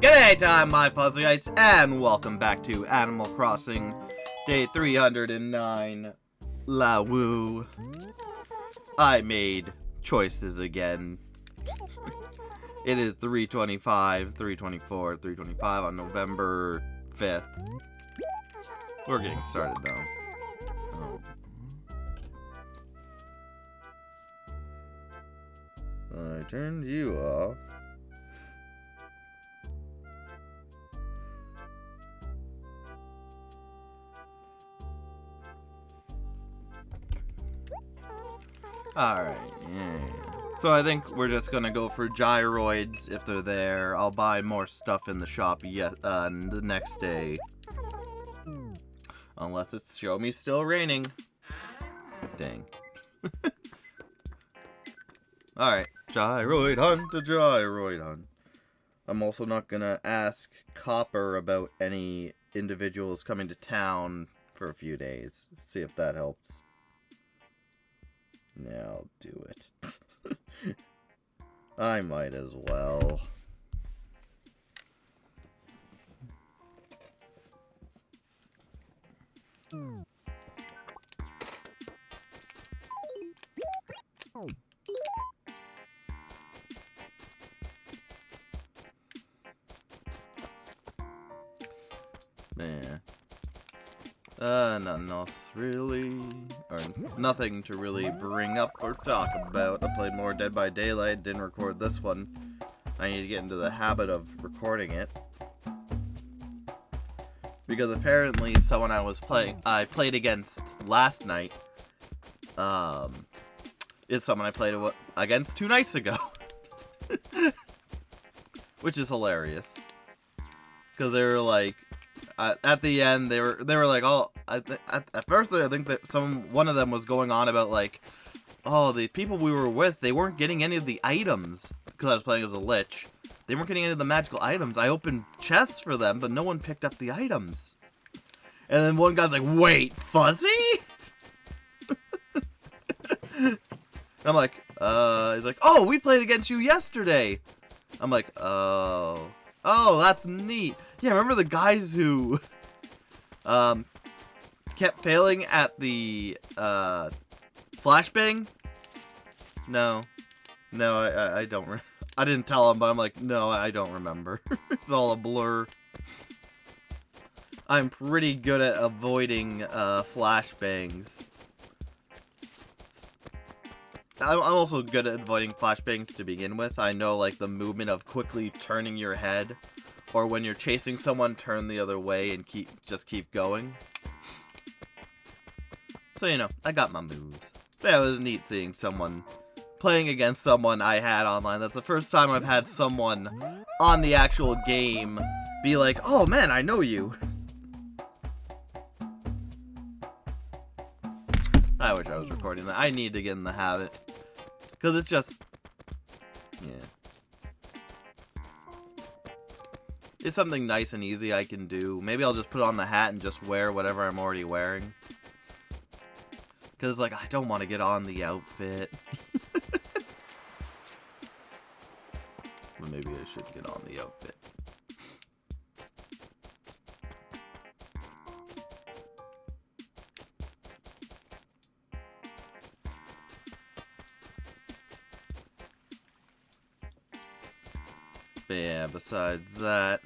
G'day time, my Fuzzyites, and welcome back to Animal Crossing Day 309. La woo. I made choices again. It is 325 on November 5th. We're getting started though. I turned you off. Alright, yeah. So I think we're just gonna go for gyroids if they're there. I'll buy more stuff in the shop the next day. Unless it's show me still raining. Dang. Alright, gyroid hunt to gyroid hunt. I'm also not gonna ask Copper about any individuals coming to town for a few days. See if that helps. Yeah, I'll do it. I might as well. Yeah. Nothing else really, or nothing to really bring up or talk about. I played more Dead by Daylight, didn't record this one. I need to get into the habit of recording it. Because apparently someone I played against last night, is someone I played against 2 nights ago. Which is hilarious. Because they were like, at the end, they were like, oh, at first I think that one of them was going on about like, oh, the people we were with, they weren't getting any of the items, because I was playing as a lich. They weren't getting any of the magical items. I opened chests for them, but no one picked up the items. And then one guy's like, wait, Fuzzy? I'm like, he's like, oh, we played against you yesterday. I'm like, oh, that's neat. Yeah, remember the guys who, kept failing at the, flashbang? No, I don't, I didn't tell him, but I'm like, no, I don't remember. It's all a blur. I'm pretty good at avoiding, flashbangs. I'm also good at avoiding flashbangs to begin with. I know, like, the movement of quickly turning your head, or when you're chasing someone, turn the other way and just keep going. So, you know, I got my moves. But yeah, it was neat seeing someone playing against someone I had online. That's the first time I've had someone on the actual game be like, oh man, I know you. I wish I was recording that. I need to get in the habit. Because it's just, yeah. It's something nice and easy I can do. Maybe I'll just put on the hat and just wear whatever I'm already wearing. Because, like, I don't want to get on the outfit. But maybe I should get on the outfit. But yeah, besides that,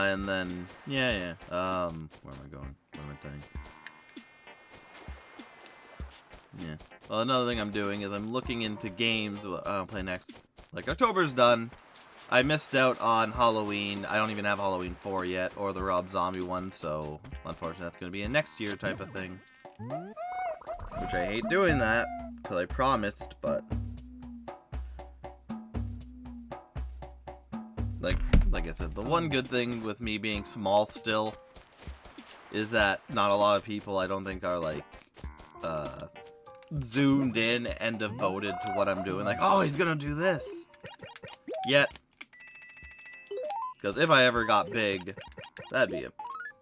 and then, yeah, where am I going? What am I doing? Yeah. Well, another thing I'm doing is I'm looking into games I'll play next. Like, October's done. I missed out on Halloween. I don't even have Halloween 4 yet, or the Rob Zombie one, so unfortunately that's going to be a next year type of thing. Which I hate doing that, because I promised, but like I said, the one good thing with me being small still is that not a lot of people, I don't think, are like zoomed in and devoted to what I'm doing. Like, oh, he's gonna do this. Yet, because if I ever got big, that'd be a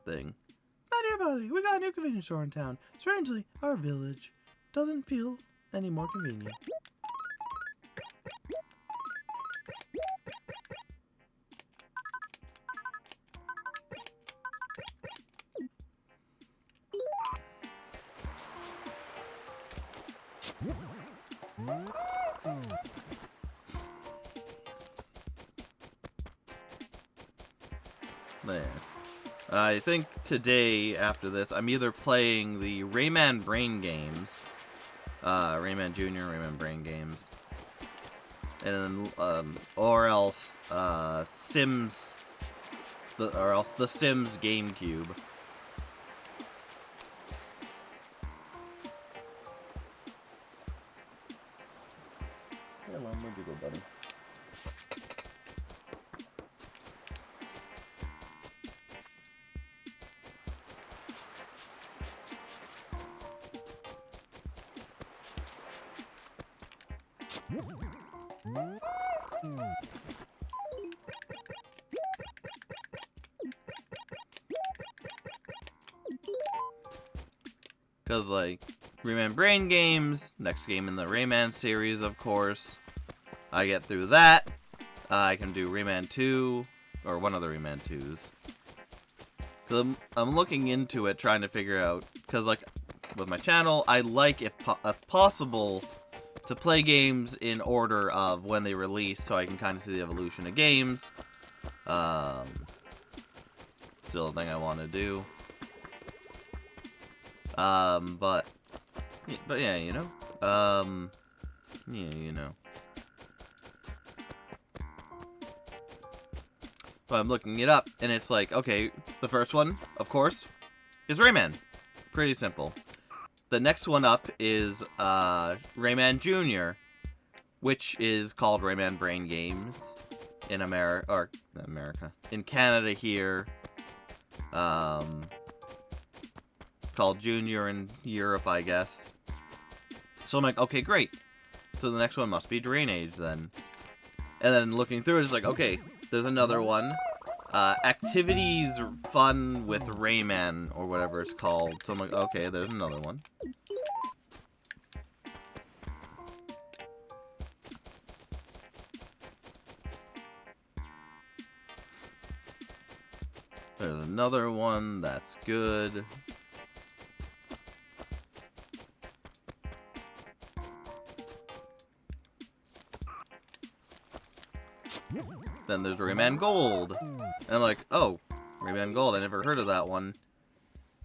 thing. My dear buddy, we got a new convenience store in town. Strangely, our village doesn't feel any more convenient. Man. I think today, after this, I'm either playing the Rayman Brain games, Rayman Jr., Rayman Brain games, and or else Sims, or else the Sims GameCube. Hey, Mom, where'd you go, buddy? Because, like, Rayman Brain games, next game in the Rayman series, of course. I get through that. I can do Rayman 2, or one of the Rayman 2s. Because I'm looking into it, trying to figure out, because, like, with my channel, I like, if possible, to play games in order of when they release, so I can kind of see the evolution of games. Still a thing I want to do. But yeah, you know. Yeah, you know. But I'm looking it up, and it's like, okay, the first one, of course, is Rayman. Pretty simple. The next one up is Rayman Jr., which is called Rayman Brain Games in America, or not America, in Canada here. Called Junior in Europe, I guess. So I'm like, okay, great. So the next one must be Drainage then. And then looking through it, it's like, okay, there's another one. Activities Fun with Rayman, or whatever it's called. So I'm like, okay, there's another one. There's another one that's good. Then there's Rayman Gold. And I'm like, oh, Rayman Gold, I never heard of that one.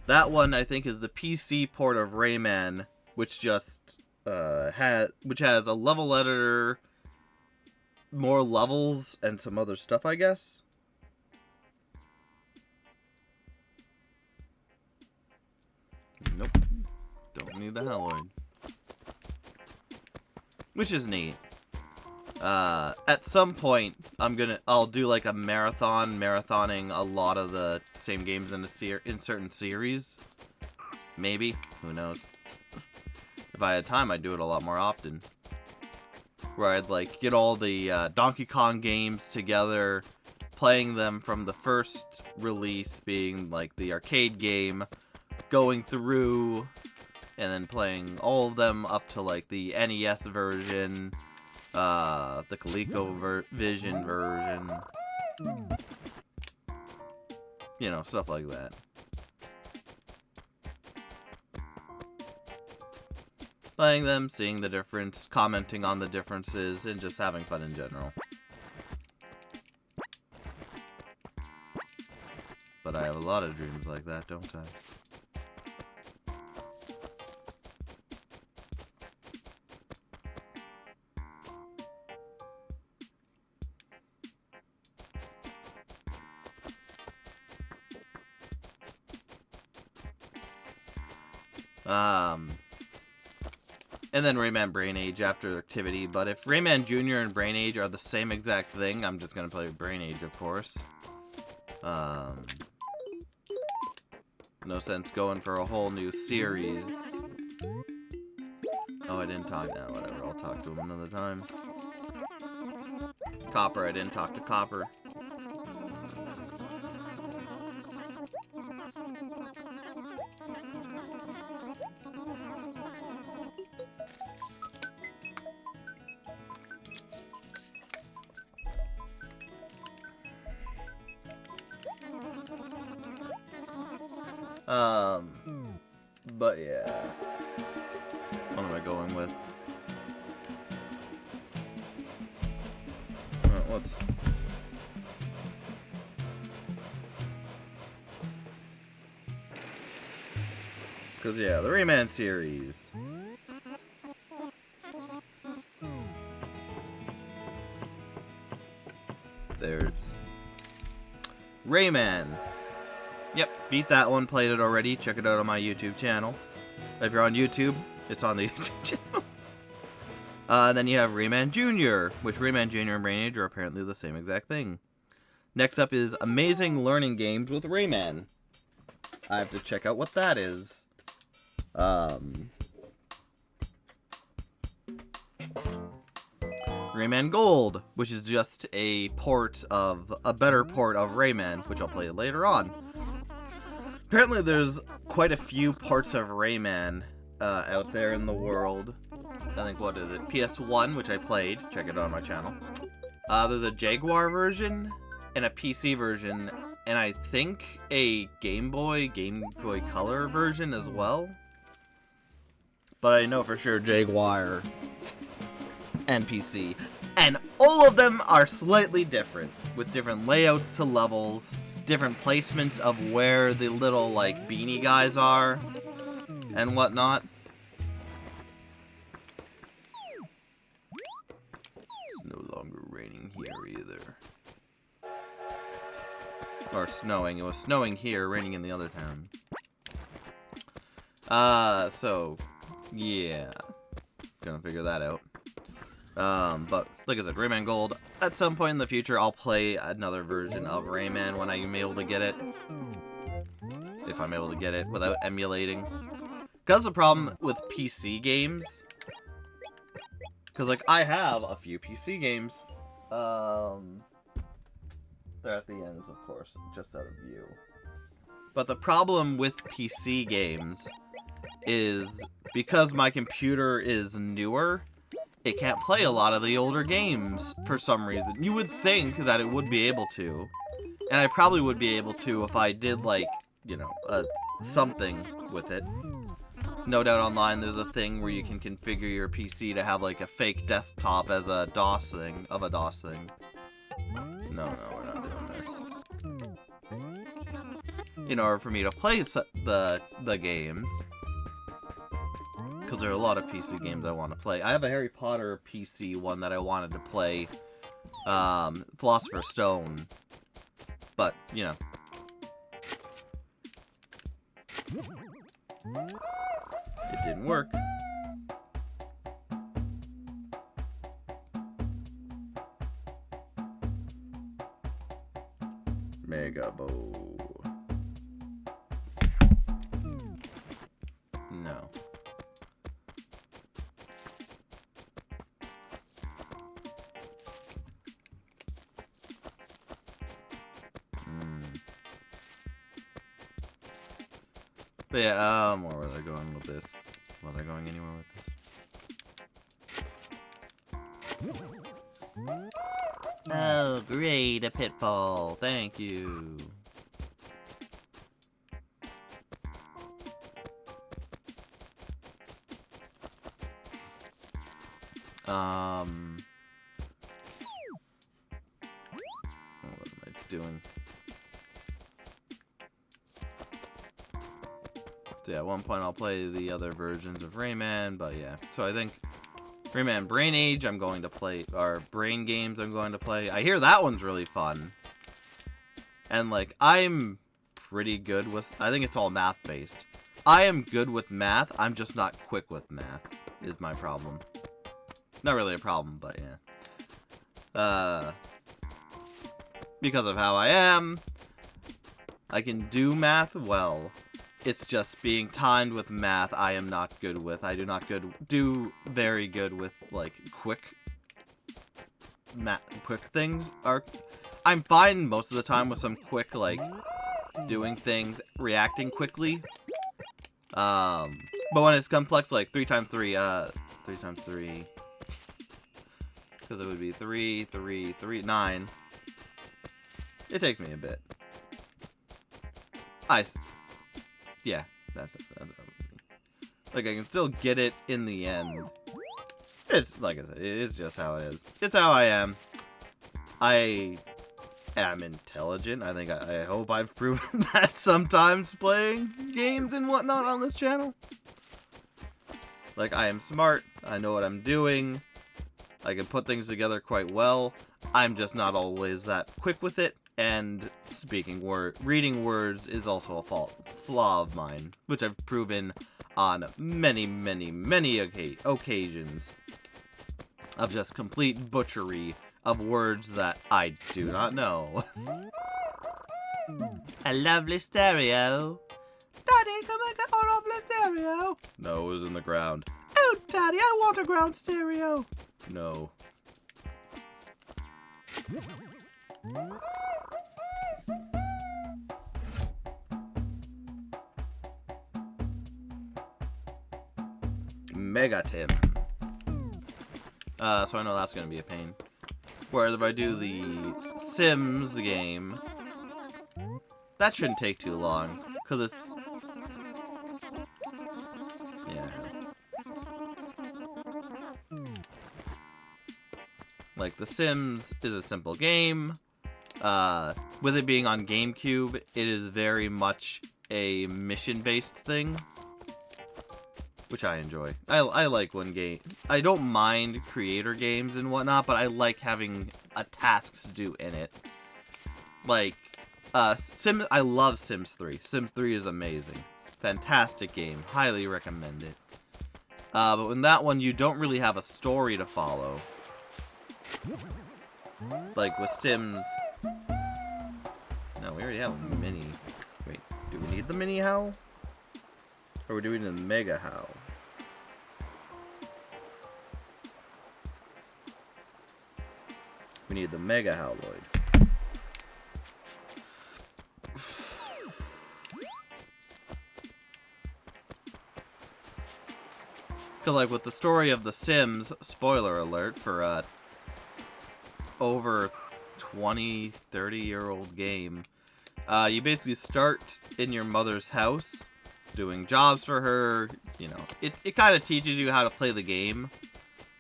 That one, I think, is the PC port of Rayman, which just has a level editor, more levels, and some other stuff, I guess. Nope. Don't need the Haloid. Which is neat. At some point, I'll do like a marathoning a lot of the same games in certain series. Maybe. Who knows? If I had time, I'd do it a lot more often. Where I'd like get all the Donkey Kong games together, playing them from the first release being like the arcade game, going through, and then playing all of them up to like the NES version, the ColecoVision version, you know, stuff like that. Playing them, seeing the difference, commenting on the differences, and just having fun in general. But I have a lot of dreams like that, don't I? And then Rayman Brain Age after Activity. But if Rayman Jr. and Brain Age are the same exact thing, I'm just gonna play Brain Age, of course. No sense going for a whole new series. Oh, I didn't talk now. Whatever, I'll talk to him another time. Copper, I didn't talk to Copper. But yeah. What am I going with? Let's... Because, yeah, the Rayman series. There's... Rayman. Yep, beat that one, played it already. Check it out on my YouTube channel. If you're on YouTube, it's on the YouTube channel. Then you have Rayman Jr., which Rayman Jr. and Brain Age are apparently the same exact thing. Next up is Amazing Learning Games with Rayman. I have to check out what that is. Rayman Gold, which is just a better port of Rayman, which I'll play later on. Apparently there's quite a few parts of Rayman out there in the world. I think, what is it? PS1, which I played. Check it out on my channel. There's a Jaguar version and a PC version, and I think a Game Boy Color version as well. But I know for sure Jaguar and PC. And all of them are slightly different, with different layouts to levels, different placements of where the little, like, beanie guys are, and whatnot. It's no longer raining here either. Or snowing. It was snowing here, raining in the other town. So, yeah. Gonna figure that out. But, like I said, Rayman Gold, at some point in the future, I'll play another version of Rayman when I'm able to get it. If I'm able to get it without emulating. Because the problem with PC games, because, like, I have a few PC games. They're at the ends, of course, just out of view. But the problem with PC games is, because my computer is newer, it can't play a lot of the older games for some reason. You would think that it would be able to. And I probably would be able to if I did, like, you know, something with it. No Doubt Online, there's a thing where you can configure your PC to have, like, a fake desktop as a DOS thing, No, we're not doing this. In order for me to play the games, because there are a lot of PC games I want to play. I have a Harry Potter PC one that I wanted to play, Philosopher's Stone, but, you know. It didn't work. Mega Bow. No. But yeah, where was I going with this? Was I going anywhere with this? Oh, great, a pitfall. Thank you. What am I doing? So yeah, at one point I'll play the other versions of Rayman, but yeah. So I think Rayman Brain Age I'm going to play, or Brain Games I'm going to play. I hear that one's really fun. And like, I'm pretty good with, I think it's all math based. I am good with math, I'm just not quick with math. is my problem. Not really a problem, but yeah. Because of how I am, I can do math well. It's just being timed with math I am not good with. I do not do very good with, like, quick things. I'm fine most of the time with some quick, like, doing things, reacting quickly. But when it's complex, like 3 times 3, 3 times 3, because it would be 3, 3, 3, 9. It takes me a bit. Yeah, like, I can still get it in the end. It's, like I said, it's just how it is. It's how I am. I am intelligent. I hope I've proven that sometimes playing games and whatnot on this channel. Like, I am smart. I know what I'm doing. I can put things together quite well. I'm just not always that quick with it. And reading words is also a flaw of mine, which I've proven on many, many, many occasions of just complete butchery of words that I do not know. A lovely stereo. Daddy, can I get a lovely stereo? No, it was in the ground. Oh, Daddy, I want a ground stereo. No. Mega Tim. So I know that's gonna be a pain. Whereas if I do the Sims game, that shouldn't take too long, because it's... yeah. Like, The Sims is a simple game. With it being on GameCube, it is very much a mission-based thing, which I enjoy. I like when I don't mind creator games and whatnot, but I like having tasks to do in it. Like, I love Sims 3. Sims 3 is amazing. Fantastic game. Highly recommend it. But in that one, you don't really have a story to follow. Like with Sims... No, we already have a mini. Wait, do we need the mini howl? Or are we doing the mega howl? We need the mega howloid. Because, like, with the story of The Sims, spoiler alert for over 20, 30-year-old game, you basically start in your mother's house, doing jobs for her. You know, it kind of teaches you how to play the game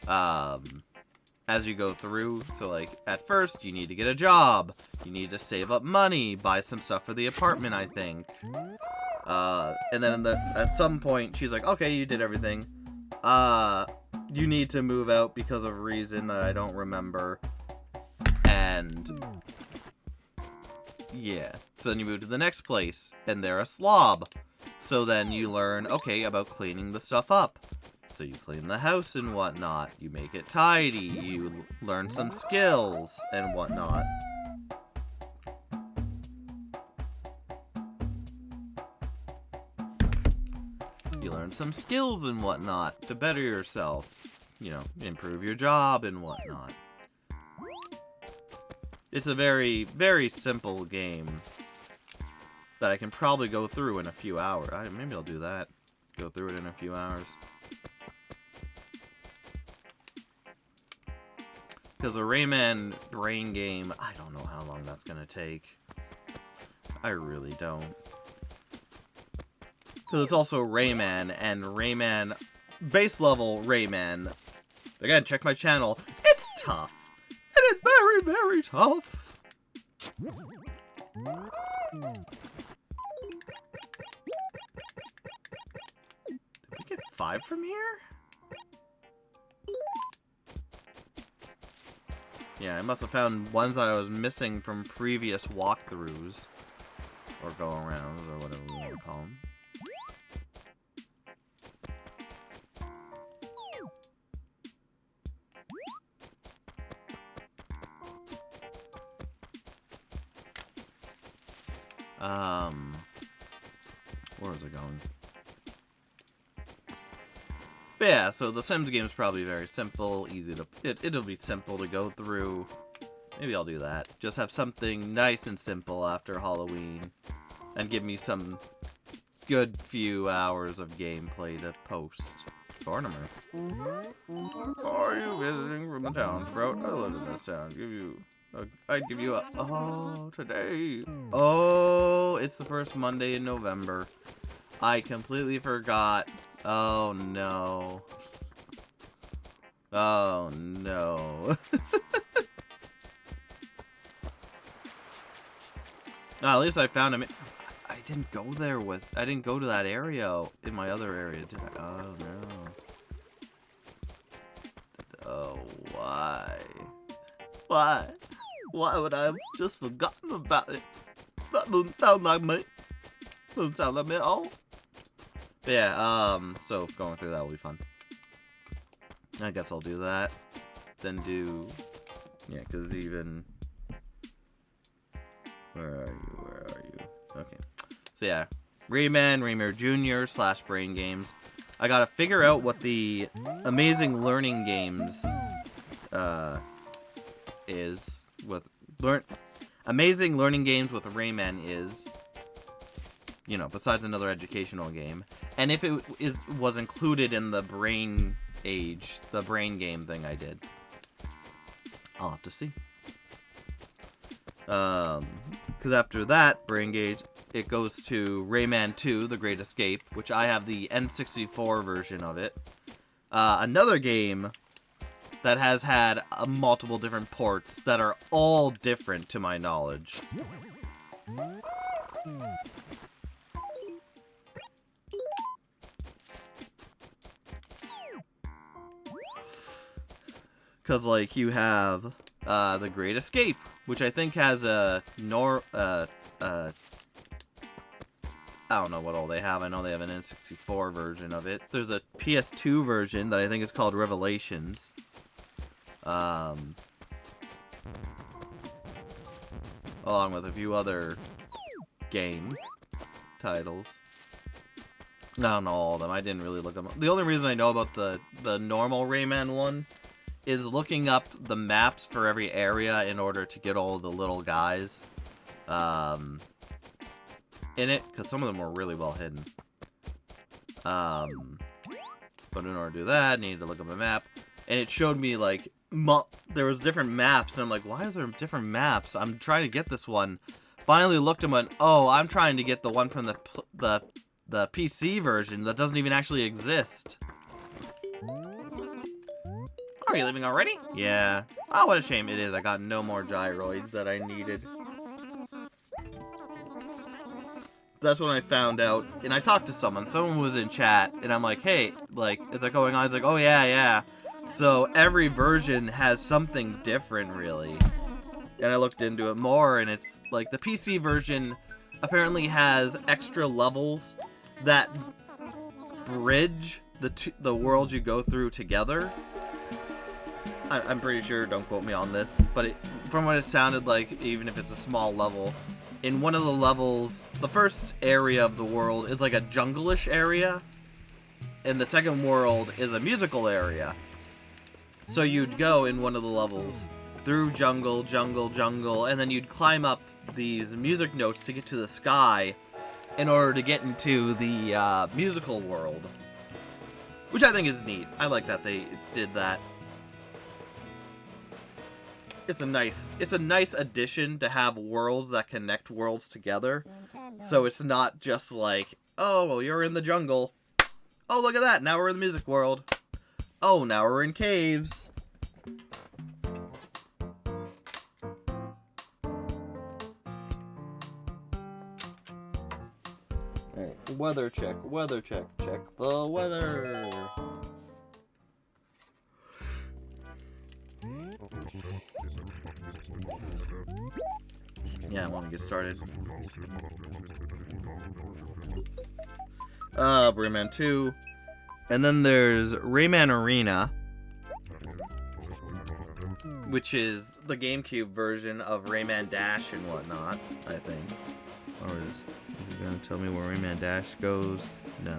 as you go through. So, like, at first, you need to get a job. You need to save up money, buy some stuff for the apartment, I think. And then at some point, she's like, okay, you did everything. You need to move out because of a reason that I don't remember. And yeah, so then you move to the next place, and they're a slob. So then you learn, okay, about cleaning the stuff up. So you clean the house and whatnot. You make it tidy. You learn some skills and whatnot. You learn some skills and whatnot to better yourself. You know, improve your job and whatnot. It's a very, very simple game that I can probably go through in a few hours. Maybe I'll do that. Go through it in a few hours. Because the Rayman brain game, I don't know how long that's going to take. I really don't. Because it's also Rayman, and Rayman, base level Rayman, again, check my channel, it's tough. It is very, very tough. Did we get 5 from here? Yeah, I must have found ones that I was missing from previous walkthroughs. Or go-arounds, or whatever we want to call them. Where is it going? But yeah, so the Sims game is probably very simple, easy to... It'll be simple to go through. Maybe I'll do that. Just have something nice and simple after Halloween. And give me some good few hours of gameplay to post. Tournament. Are you visiting from the town, Sprout? I live in this town. I'd give you a... Oh, today. Oh, it's the first Monday in November. I completely forgot. Oh, no. Oh, no. At least I found him. I didn't go there with... I didn't go to that area in my other area, did I? Oh, no. Oh, why? Why? Why would I have just forgotten about it? That doesn't sound like me. Doesn't sound like me at all. But yeah, so going through that will be fun. I guess I'll do that. Then do... Yeah, because even... Where are you? Where are you? Okay. So yeah, Rayman Jr. / Brain Games. I gotta figure out what the Amazing Learning Games is with Amazing Learning Games with Rayman is. You know, besides another educational game, and if it was included in the Brain Age, the Brain Game thing I did. I'll have to see. Because after that, Brain Gauge, it goes to Rayman 2, The Great Escape, which I have the N64 version of it. Another game that has had multiple different ports that are all different to my knowledge. Because, like, you have The Great Escape, which I think has a I don't know what all they have. I know they have an N64 version of it. There's a PS2 version that I think is called Revelations. Along with a few other game titles. I don't know all of them. I didn't really look them up. The only reason I know about the normal Rayman one is looking up the maps for every area in order to get all the little guys in it, because some of them were really well hidden. But in order to do that, I needed to look up a map, and it showed me, like, there was different maps, and I'm like, why is there different maps? I'm trying to get this one. Finally looked and went, oh, I'm trying to get the one from the PC version that doesn't even actually exist. Are you leaving already? Yeah. Oh, what a shame it is. I got no more gyroids that I needed. That's when I found out, and I talked to someone. Someone was in chat, and I'm like, hey, like, is that going on? He's like, oh, yeah. So every version has something different, really. And I looked into it more, and it's, like, the PC version apparently has extra levels that bridge the world you go through together. I'm pretty sure, don't quote me on this, but from what it sounded like, even if it's a small level, in one of the levels, the first area of the world is like a jungle-ish area, and the second world is a musical area. So you'd go in one of the levels through jungle, and then you'd climb up these music notes to get to the sky in order to get into the musical world. Which I think is neat. I like that they did that. It's a nice addition to have worlds that connect worlds together. So it's not just like, oh, well, you're in the jungle. Oh, look at that. Now we're in the music world. Oh, now we're in caves. Alright, weather check, check the weather. Yeah, I want to get started. Rayman 2. And then there's Rayman Arena, which is the GameCube version of Rayman Dash and whatnot, I think. Or is it gonna tell me where Rayman Dash goes? No.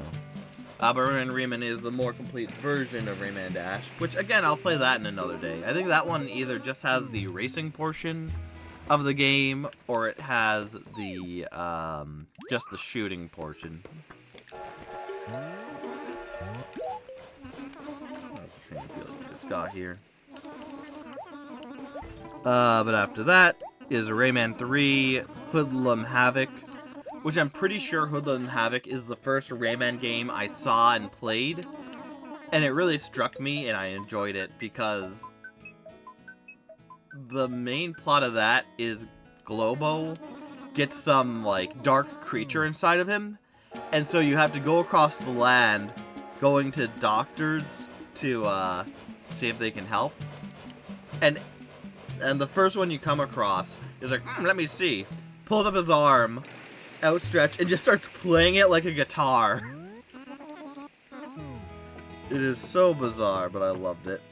But Rayman is the more complete version of Rayman Dash, which again, I'll play that in another day. I think that one either just has the racing portion of the game, or it has the, just the shooting portion. Okay, I feel like we just got here. But after that is Rayman 3, Hoodlum Havoc, which I'm pretty sure Hoodlum Havoc is the first Rayman game I saw and played, and it really struck me and I enjoyed it because the main plot of that is Globo gets some, like, dark creature inside of him, and so you have to go across the land going to doctors to, see if they can help. And the first one you come across is like, let me see. Pulls up his arm, outstretched, and just starts playing it like a guitar. It is so bizarre, but I loved it.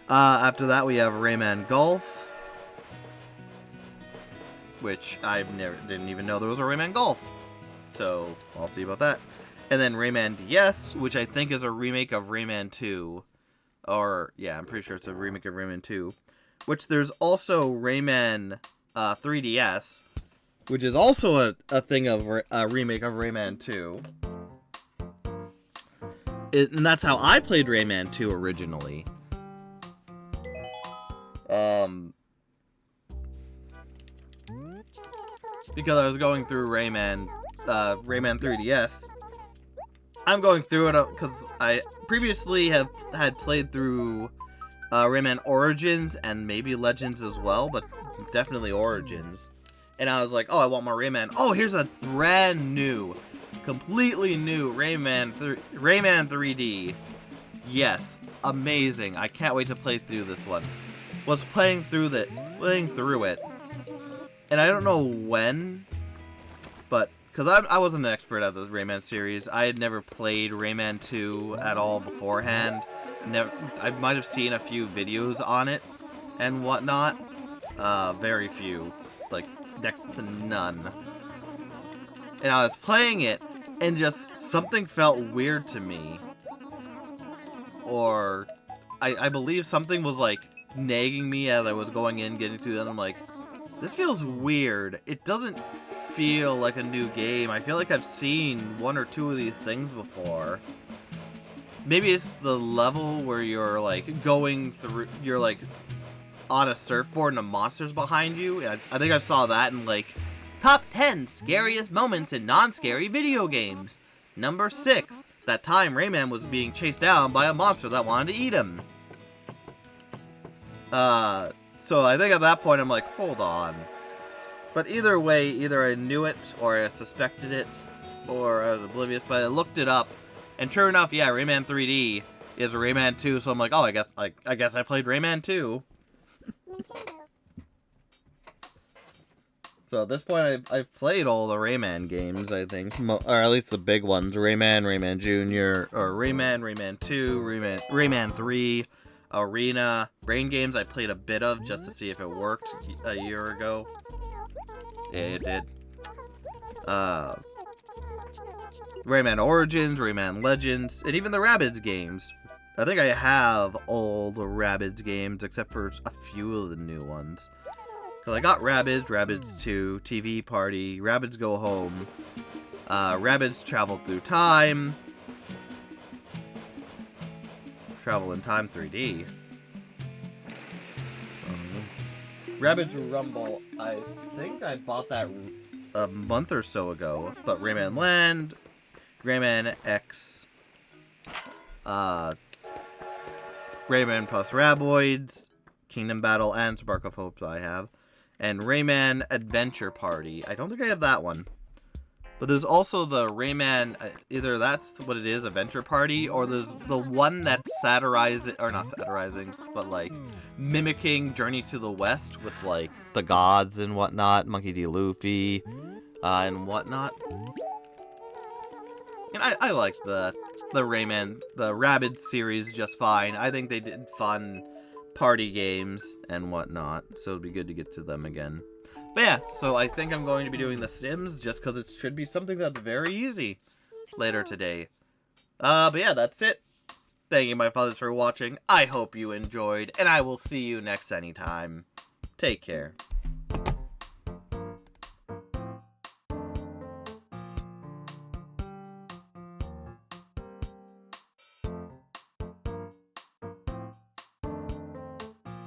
After that, we have Rayman Golf, which I didn't even know there was a Rayman Golf. So, I'll see about that. And then Rayman DS, which I think is a remake of Rayman 2. Or, yeah, I'm pretty sure it's a remake of Rayman 2. Which there's also Rayman 3DS, which is also a thing of a remake of Rayman 2. And that's how I played Rayman 2 originally. Because I was going through Rayman 3DS. I'm going through it because I previously had played through Rayman Origins and maybe Legends as well, but definitely Origins. And I was like, oh, I want more Rayman. Oh, here's a brand new, completely new Rayman 3D. Yes, amazing. I can't wait to play through this one. Was playing through it, and I don't know when, but because I wasn't an expert at the Rayman series, I had never played Rayman 2 at all beforehand. I might have seen a few videos on it and whatnot. Very few, like next to none. And I was playing it, and just something felt weird to me. Or I believe something was like nagging me as I was going in, getting to it, and I'm like, this feels weird. It doesn't feel like a new game. I feel like I've seen one or two of these things before. Maybe it's the level where you're like going through, you're like on a surfboard and a monster's behind you. I think I saw that in like top 10 scariest moments in non-scary video games. Number 6, that time Rayman was being chased down by a monster that wanted to eat him. So I think at that point I'm like, hold on. But either way, either I knew it, or I suspected it, or I was oblivious, but I looked it up, and sure enough, yeah, Rayman 3D is Rayman 2, so I'm like, oh, I guess I played Rayman 2. So at this point, I've played all the Rayman games, I think, or at least the big ones, Rayman, Rayman Jr., or Rayman 2, Rayman 3, Arena. Brain Games I played a bit of just to see if it worked a year ago. Yeah, it did. Rayman Origins, Rayman Legends, and even the Rabbids games. I think I have all the Rabbids games except for a few of the new ones. Because I got Rabbids, Rabbids 2, TV Party, Rabbids Go Home, Rabbids Travel Through Time, Travel in Time 3D. Rabbids Rumble, I think I bought that a month or so ago. But Rayman Land, Rayman X, Rayman plus Raboids, Kingdom Battle, and Spark of Hope I have. And Rayman Adventure Party. I don't think I have that one. But there's also the Rayman, either that's what it is, Adventure Party, or there's the one that's satirizing, or not satirizing, but like mimicking Journey to the West with like the gods and whatnot, Monkey D. Luffy, and whatnot. And I like the Rayman, the Rabbids series just fine. I think they did fun party games and whatnot, so it'd be good to get to them again. But yeah, so I think I'm going to be doing The Sims just because it should be something that's very easy later today. But yeah, that's it. Thank you, my fathers, for watching. I hope you enjoyed, and I will see you next anytime. Take care.